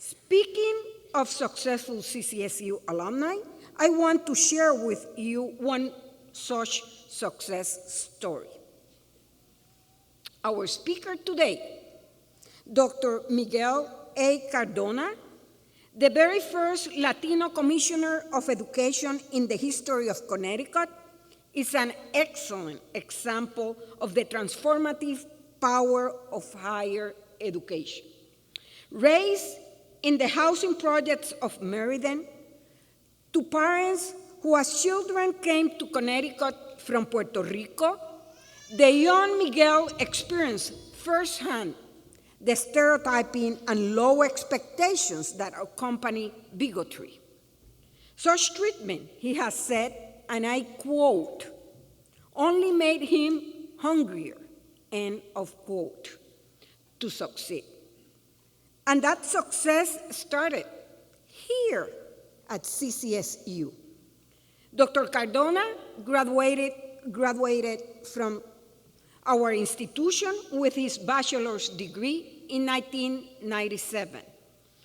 Speaking of successful CCSU alumni, I want to share with you one such success story. Our speaker today, Dr. Miguel A. Cardona, the very first Latino Commissioner of Education in the history of Connecticut, is an excellent example of the transformative power of higher education. Raised in the housing projects of Meriden, to parents who as children came to Connecticut from Puerto Rico, the young Miguel experienced firsthand the stereotyping and low expectations that accompany bigotry. Such treatment, he has said, and I quote, only made him hungrier, end of quote, to succeed. And that success started here at CCSU. Dr. Cardona graduated from our institution with his bachelor's degree in 1997.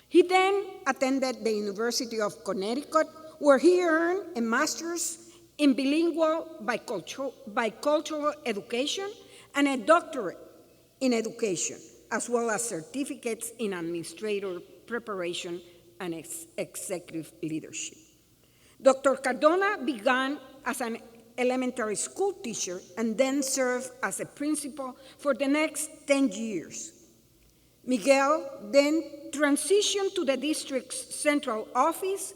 He then attended the University of Connecticut, where he earned a master's in bilingual bicultural education and a doctorate in education, as well as certificates in administrator preparation and executive leadership. Dr. Cardona began as an elementary school teacher and then served as a principal for the next 10 years. Miguel then transitioned to the district's central office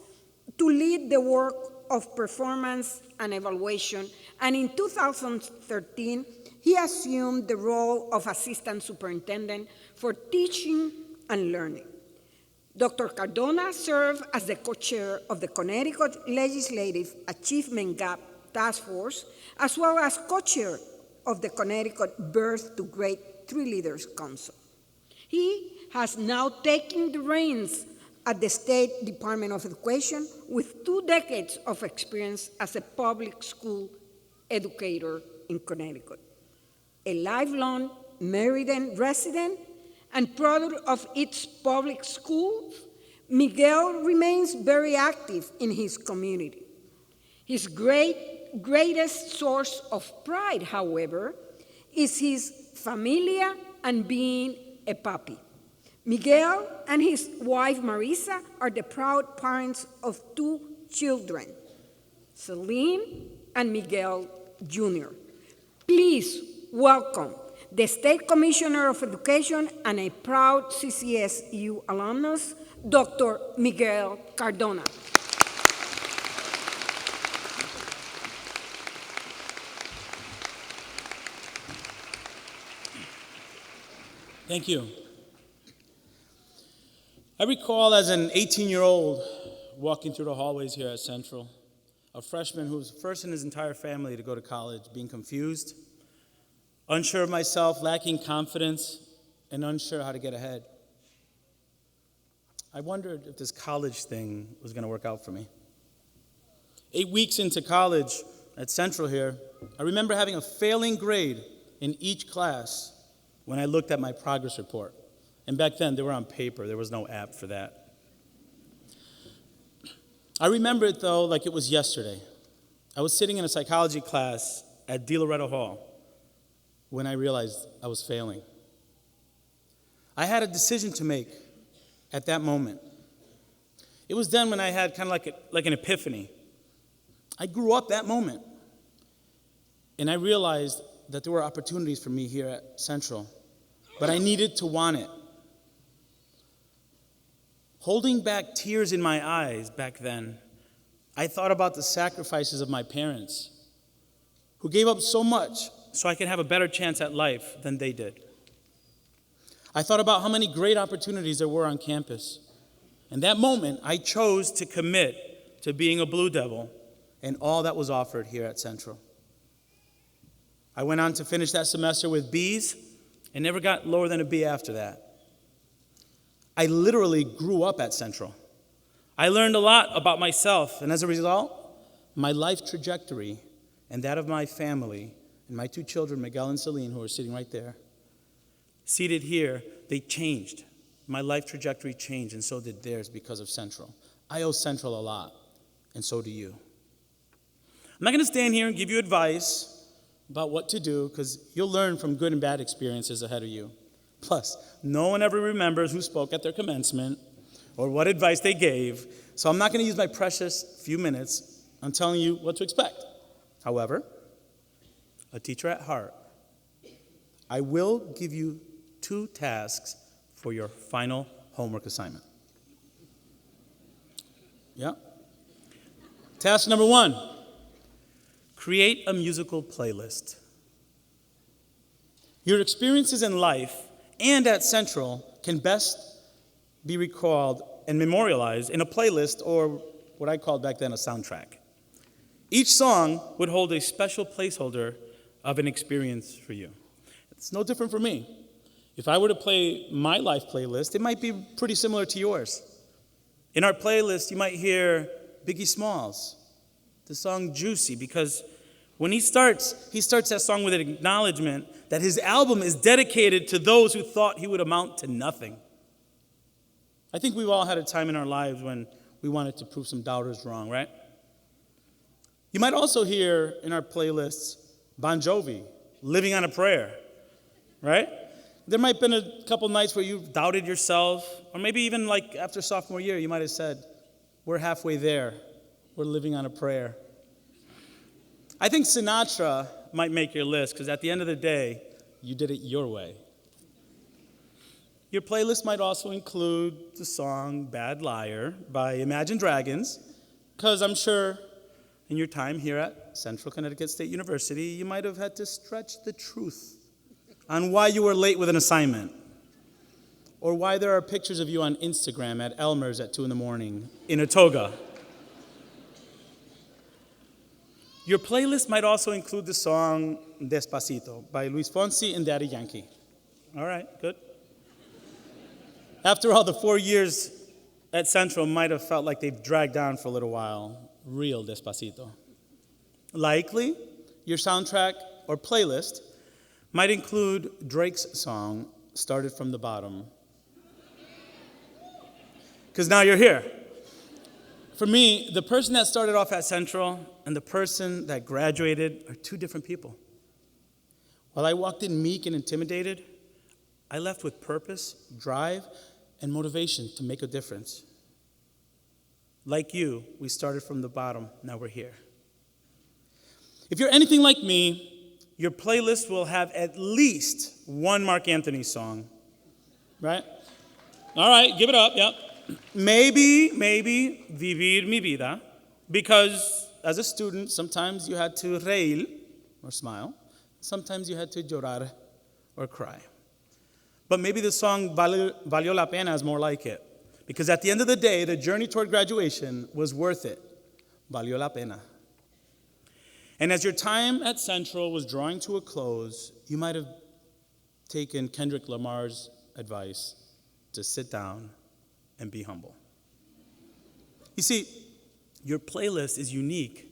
to lead the work of performance and evaluation, and in 2013, he assumed the role of assistant superintendent for teaching and learning. Dr. Cardona served as the co-chair of the Connecticut Legislative Achievement Gap Task Force, as well as co-chair of the Connecticut Birth to Great Three Leaders Council. He has now taken the reins at the State Department of Education with 2 decades of experience as a public school educator in Connecticut. A lifelong Meriden resident and product of its public schools, Miguel remains very active in his community. His greatest source of pride, however, is his familia and being a papi. Miguel and his wife Marisa are the proud parents of 2 children, Celine and Miguel Jr. Please welcome the State Commissioner of Education and a proud CCSU alumnus, Dr. Miguel Cardona. Thank you. I recall as an 18-year-old walking through the hallways here at Central, a freshman who was first in his entire family to go to college, being confused, unsure of myself, lacking confidence, and unsure how to get ahead. I wondered if this college thing was going to work out for me. 8 weeks into college at Central here, I remember having a failing grade in each class when I looked at my progress report. And back then, they were on paper. There was no app for that. I remember it, though, like it was yesterday. I was sitting in a psychology class at De Loretto Hall when I realized I was failing. I had a decision to make at that moment. It was then when I had kind of like an epiphany. I grew up that moment, and I realized that there were opportunities for me here at Central, but I needed to want it. Holding back tears in my eyes back then, I thought about the sacrifices of my parents, who gave up so much so I could have a better chance at life than they did. I thought about how many great opportunities there were on campus. In that moment, I chose to commit to being a Blue Devil and all that was offered here at Central. I went on to finish that semester with B's and never got lower than a B after that. I literally grew up at Central. I learned a lot about myself, and as a result, my life trajectory and that of my family and my 2 children, Miguel and Celine, who are sitting right there, seated here, they changed my life trajectory changed, and so did theirs because of Central. I owe Central a lot, and so do you. I'm not going to stand here and give you advice about what to do, because you'll learn from good and bad experiences ahead of you. Plus, no one ever remembers who spoke at their commencement or what advice they gave, so I'm not going to use my precious few minutes on telling you what to expect. However, a teacher at heart, I will give you 2 tasks for your final homework assignment. Yeah. Task number 1, create a musical playlist. Your experiences in life and at Central can best be recalled and memorialized in a playlist, or what I called back then a soundtrack. Each song would hold a special placeholder of an experience for you. It's no different for me. If I were to play my life playlist, it might be pretty similar to yours. In our playlist, you might hear Biggie Smalls, the song Juicy, because when he starts that song with an acknowledgement that his album is dedicated to those who thought he would amount to nothing. I think we've all had a time in our lives when we wanted to prove some doubters wrong, right? You might also hear in our playlists Bon Jovi, Living on a Prayer, right? There might have been a couple nights where you doubted yourself, or maybe even like after sophomore year, you might have said, we're halfway there. We're living on a prayer. I think Sinatra might make your list, because at the end of the day, you did it your way. Your playlist might also include the song Bad Liar by Imagine Dragons, because I'm sure in your time here at Central Connecticut State University, you might have had to stretch the truth on why you were late with an assignment, or why there are pictures of you on Instagram at Elmer's at 2 a.m. in a toga. Your playlist might also include the song Despacito by Luis Fonsi and Daddy Yankee. All right, good. After all, the 4 years at Central might have felt like they've dragged on for a little while. Real Despacito. Likely, your soundtrack or playlist might include Drake's song, Started from the Bottom. Because now you're here. For me, the person that started off at Central and the person that graduated are 2 different people. While I walked in meek and intimidated, I left with purpose, drive, and motivation to make a difference. Like you, we started from the bottom, now we're here. If you're anything like me, your playlist will have at least 1 Mark Anthony song, right? All right, give it up, yep. Maybe Vivir Mi Vida, because as a student, sometimes you had to reír, or smile. Sometimes you had to llorar, or cry. But maybe the song Valió la Pena is more like it, because at the end of the day, the journey toward graduation was worth it. Valió la pena. And as your time at Central was drawing to a close, you might have taken Kendrick Lamar's advice to sit down and be humble. You see, your playlist is unique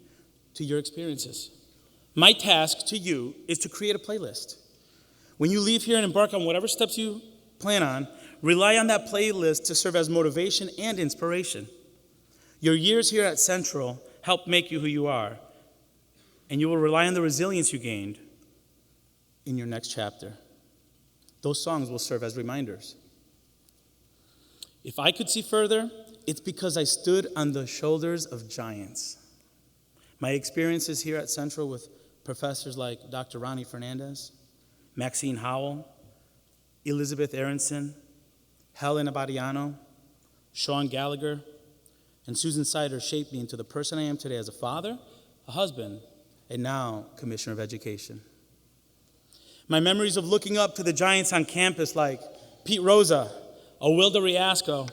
to your experiences. My task to you is to create a playlist. When you leave here and embark on whatever steps you plan on, rely on that playlist to serve as motivation and inspiration. Your years here at Central helped make you who you are, and you will rely on the resilience you gained in your next chapter. Those songs will serve as reminders. If I could see further, it's because I stood on the shoulders of giants. My experiences here at Central with professors like Dr. Ronnie Fernandez, Maxine Howell, Elizabeth Aronson, Helen Abadiano, Sean Gallagher, and Susan Sider shaped me into the person I am today as a father, a husband, and now Commissioner of Education. My memories of looking up to the giants on campus like Pete Rosa, Awilda Riasco,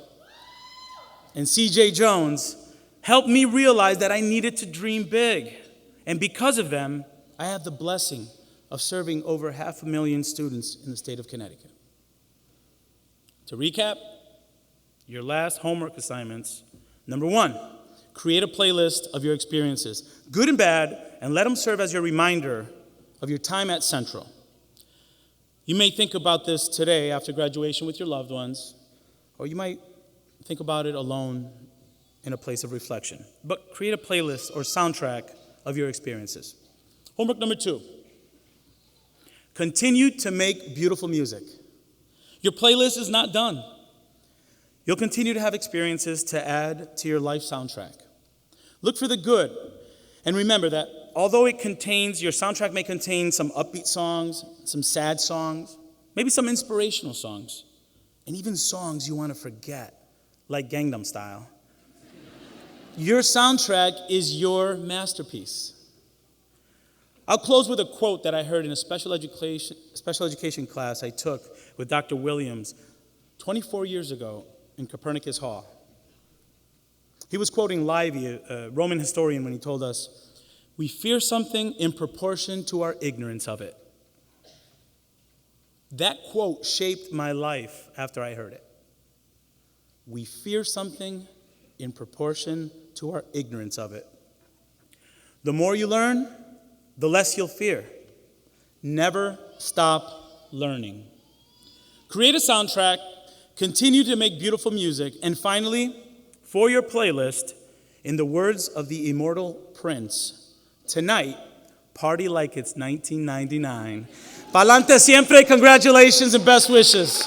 and C.J. Jones helped me realize that I needed to dream big. And because of them, I have the blessing of serving over 500,000 students in the state of Connecticut. To recap, your last homework assignments. Number 1, create a playlist of your experiences, good and bad, and let them serve as your reminder of your time at Central. You may think about this today after graduation with your loved ones, Or you might think about it alone in a place of reflection. But create a playlist or soundtrack of your experiences. Homework number 2. Continue to make beautiful music. Your playlist is not done. You'll continue to have experiences to add to your life soundtrack. Look for the good. And remember that although your soundtrack may contain some upbeat songs, some sad songs, maybe some inspirational songs, and even songs you want to forget, like Gangnam Style, your soundtrack is your masterpiece. I'll close with a quote that I heard in a special education class I took with Dr. Williams 24 years ago in Copernicus Hall. He was quoting Livy, a Roman historian, when he told us, "We fear something in proportion to our ignorance of it." That quote shaped my life after I heard it. We fear something in proportion to our ignorance of it. The more you learn, the less you'll fear. Never stop learning. Create a soundtrack, continue to make beautiful music, and finally, for your playlist, in the words of the immortal Prince, tonight, party like it's 1999. Pa'lante siempre, congratulations and best wishes.